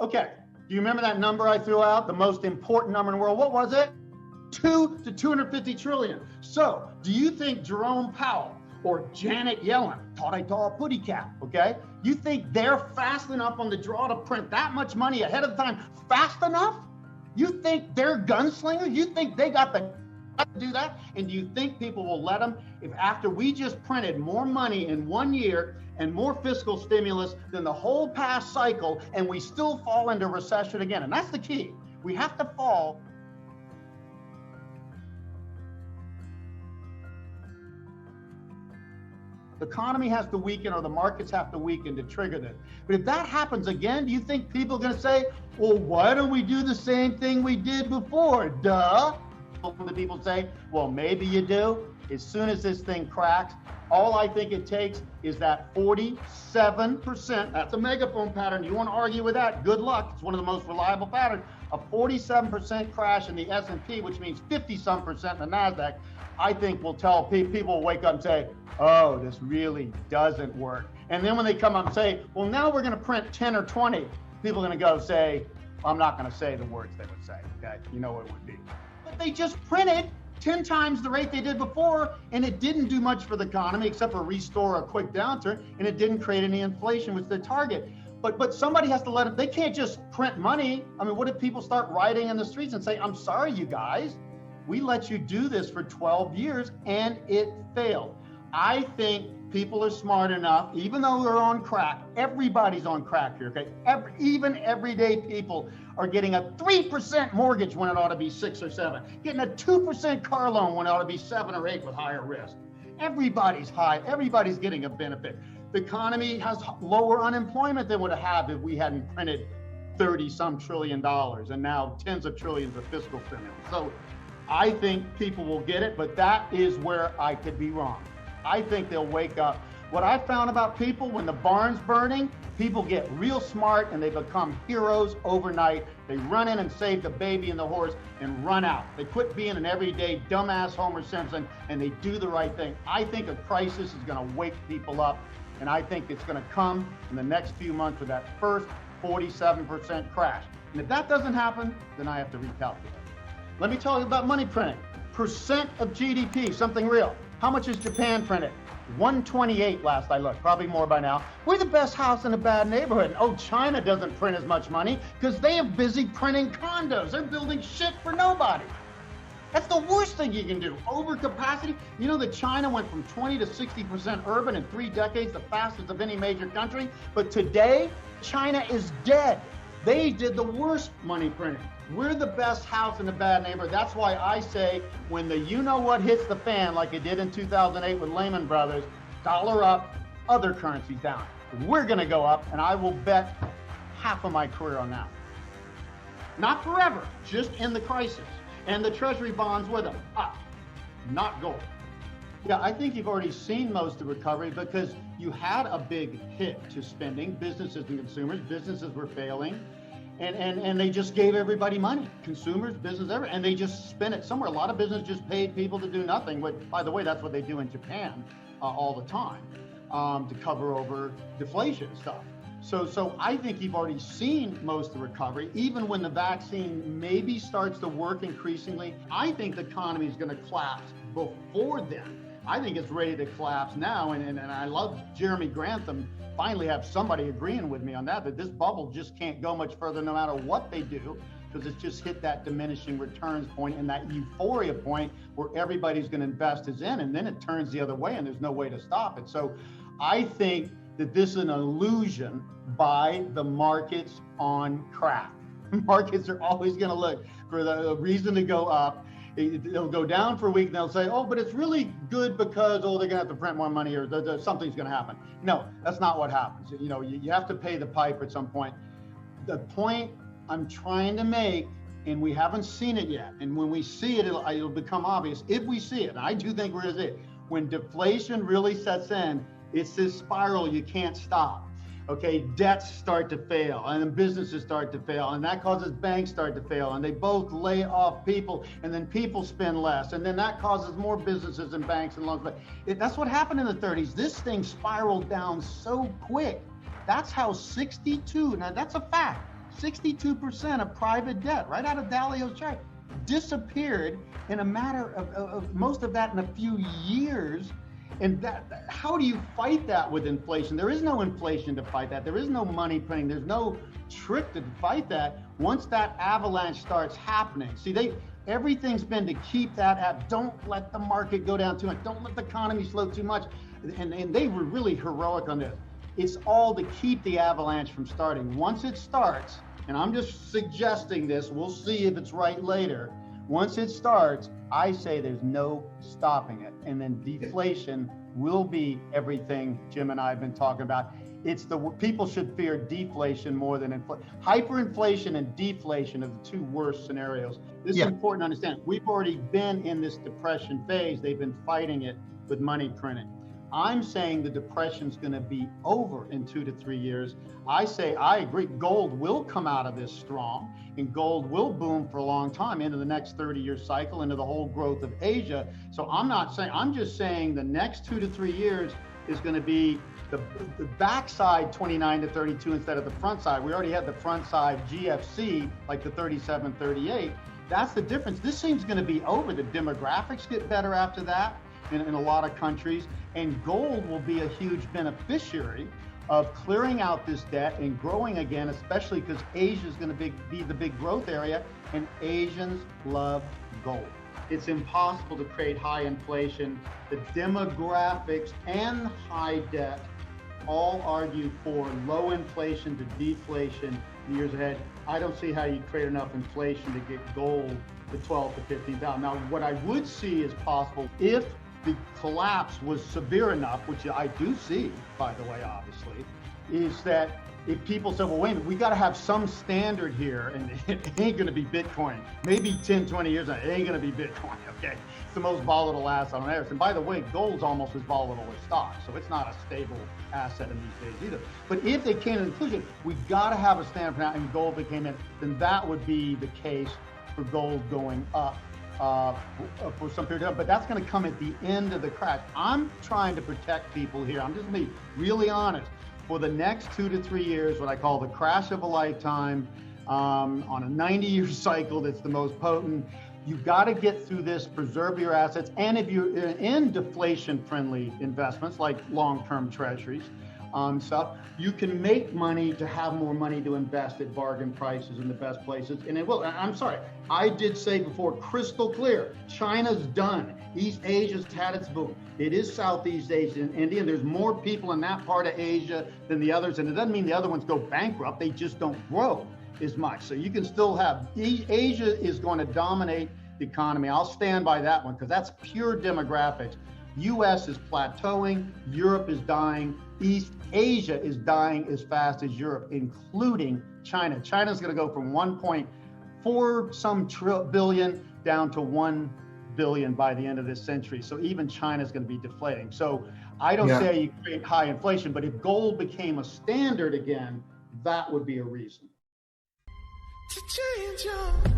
Okay, do you remember that number I threw out? The most important number in the world. What was it? 2 to 250 trillion. So, do you think Jerome Powell or Janet Yellen, thought I saw a putty cap, okay? You think they're fast enough on the draw to print that much money ahead of time fast enough? You think they're gunslingers? You think they got the to do that? And do you think people will let them? If after we just printed more money in 1 year and more fiscal stimulus than the whole past cycle, and we still fall into recession again, and that's the key. We have to fall. The economy has to weaken or the markets have to weaken to trigger this. But if that happens again, do you think people are going to say, well, why don't we do the same thing we did before? Duh. The people say, well, maybe you do. As soon as this thing cracks, all I think it takes is that 47%. That's a megaphone pattern. You want to argue with that? Good luck. It's one of the most reliable patterns. A 47% crash in the S&P, which means 50-some% in the NASDAQ, I think will tell people will wake up and say, oh, this really doesn't work. And then when they come up and say, well, now we're going to print 10 or 20, people are going to go say, I'm not going to say the words they would say. Okay? You know what it would be. But they just printed 10 times the rate they did before, and it didn't do much for the economy except for restore a quick downturn, and it didn't create any inflation, which is the target. But somebody has to let it, they can't just print money. I mean, what if people start rioting in the streets and say, I'm sorry, you guys, we let you do this for 12 years and it failed. I think people are smart enough, even though they're on crack, everybody's on crack here, okay? Even everyday people are getting a 3% mortgage when it ought to be 6 or 7, getting a 2% car loan when it ought to be 7 or 8 with higher risk. Everybody's high, everybody's getting a benefit. The economy has lower unemployment than would have had if we hadn't printed 30-some trillion dollars and now tens of trillions of fiscal stimulus. So I think people will get it, but that is where I could be wrong. I think they'll wake up. What I found about people, when the barn's burning, people get real smart and they become heroes overnight. They run in and save the baby and the horse and run out. They quit being an everyday dumbass Homer Simpson and they do the right thing. I think a crisis is going to wake people up, and I think it's going to come in the next few months with that first 47% crash. And if that doesn't happen, then I have to recalculate. Let me tell you about money printing. Percent of GDP, something real. How much is Japan printed? 128 last I looked, probably more by now. We're the best house in a bad neighborhood. Oh, China doesn't print as much money because they are busy printing condos. They're building shit for nobody. That's the worst thing you can do. Overcapacity. You know that China went from 20 to 60% urban in 3 decades, the fastest of any major country. But today, China is dead. They did the worst money printing. We're the best house in a bad neighborhood. That's why I say when the you-know-what hits the fan, like it did in 2008 with Lehman Brothers, dollar up, other currencies down. We're going to go up, and I will bet half of my career on that. Not forever, just in the crisis. And the treasury bonds with them, up, not gold. Yeah, I think you've already seen most of the recovery because you had a big hit to spending, businesses and consumers. Businesses were failing. And they just gave everybody money, consumers, business, everything, and they just spent it somewhere. A lot of business just paid people to do nothing. But by the way, that's what they do in Japan all the time to cover over deflation stuff. So I think you've already seen most of the recovery. Even when the vaccine maybe starts to work increasingly, I think the economy is going to collapse before then. I think it's ready to collapse now. And I love Jeremy Grantham. Finally have somebody agreeing with me on that this bubble just can't go much further no matter what they do, because it's just hit that diminishing returns point and that euphoria point where everybody's going to invest is in, and then it turns the other way and there's no way to stop it. So I think that this is an illusion by the markets on crack. Markets are always going to look for the reason to go up. It'll go down for a week and they'll say, oh, but it's really good because, oh, they're going to have to print more money or something's going to happen. No, that's not what happens. You know, you have to pay the piper at some point. The point I'm trying to make, and we haven't seen it yet, and when we see it, it'll become obvious. If we see it, and I do think we're going to see it, when deflation really sets in, it's this spiral you can't stop. Okay, debts start to fail, and then businesses start to fail, and that causes banks start to fail, and they both lay off people, and then people spend less, and then that causes more businesses and banks and loans. But that's what happened in the 30s. This thing spiraled down so quick. That's how 62, now that's a fact, 62% of private debt, right out of Dalio's chart, disappeared in a matter of most of that in a few years. And how do you fight that with inflation? There is no inflation to fight that. There is no money printing. There's no trick to fight that. Once that avalanche starts happening, see, everything's been to keep that at, don't let the market go down too much. Don't let the economy slow too much. And they were really heroic on this. It's all to keep the avalanche from starting. Once it starts, and I'm just suggesting this, we'll see if it's right later. Once it starts, I say there's no stopping it. And then deflation will be everything Jim and I have been talking about. People should fear deflation more than inflation. Hyperinflation and deflation are the two worst scenarios. This is important to understand. We've already been in this depression phase. They've been fighting it with money printing. I'm saying the depression's going to be over in 2 to 3 years. I agree, gold will come out of this strong, and gold will boom for a long time into the next 30-year cycle, into the whole growth of Asia. So I'm just saying the next 2 to 3 years is going to be the backside 29 to 32 instead of the front side. We already had the front side GFC, like the 37, 38. That's the difference. This seems going to be over. The demographics get better after that in a lot of countries. And gold will be a huge beneficiary of clearing out this debt and growing again, especially because Asia is going to be the big growth area, and Asians love gold. It's impossible to create high inflation. The demographics and high debt all argue for low inflation to deflation in years ahead. I don't see how you create enough inflation to get gold to 12 to 15,000. Now, what I would see is possible if the collapse was severe enough, which I do see, by the way, obviously, is that if people say, well, wait a minute, we got to have some standard here, and it ain't going to be Bitcoin. Maybe 10, 20 years, it ain't going to be Bitcoin, okay? It's the most volatile asset on earth. And by the way, gold's almost as volatile as stock, so it's not a stable asset in these days either. But if they came to the conclusion, we got to have a standard for now, and gold became in, then that would be the case for gold going up for some period of time, but that's going to come at the end of the crash. I'm trying to protect people here. I'm just being really honest. For the next 2 to 3 years, what I call the crash of a lifetime, on a 90-year cycle that's the most potent, you've got to get through this, preserve your assets, and if you're in deflation-friendly investments like long-term treasuries, stuff, you can make money to have more money to invest at bargain prices in the best places, and it will. I'm sorry, I did say before, crystal clear, China's done. East Asia's had its boom. It is Southeast Asia and India. There's more people in that part of Asia than the others, and it doesn't mean the other ones go bankrupt. They just don't grow as much. So you can still have, Asia is going to dominate the economy. I'll stand by that one because that's pure demographics. US is plateauing, Europe is dying, East Asia is dying as fast as Europe, including China. China's going to go from 1.4 some billion down to 1 billion by the end of this century. So even China's going to be deflating. So I don't say you create high inflation, but if gold became a standard again, that would be a reason. To change your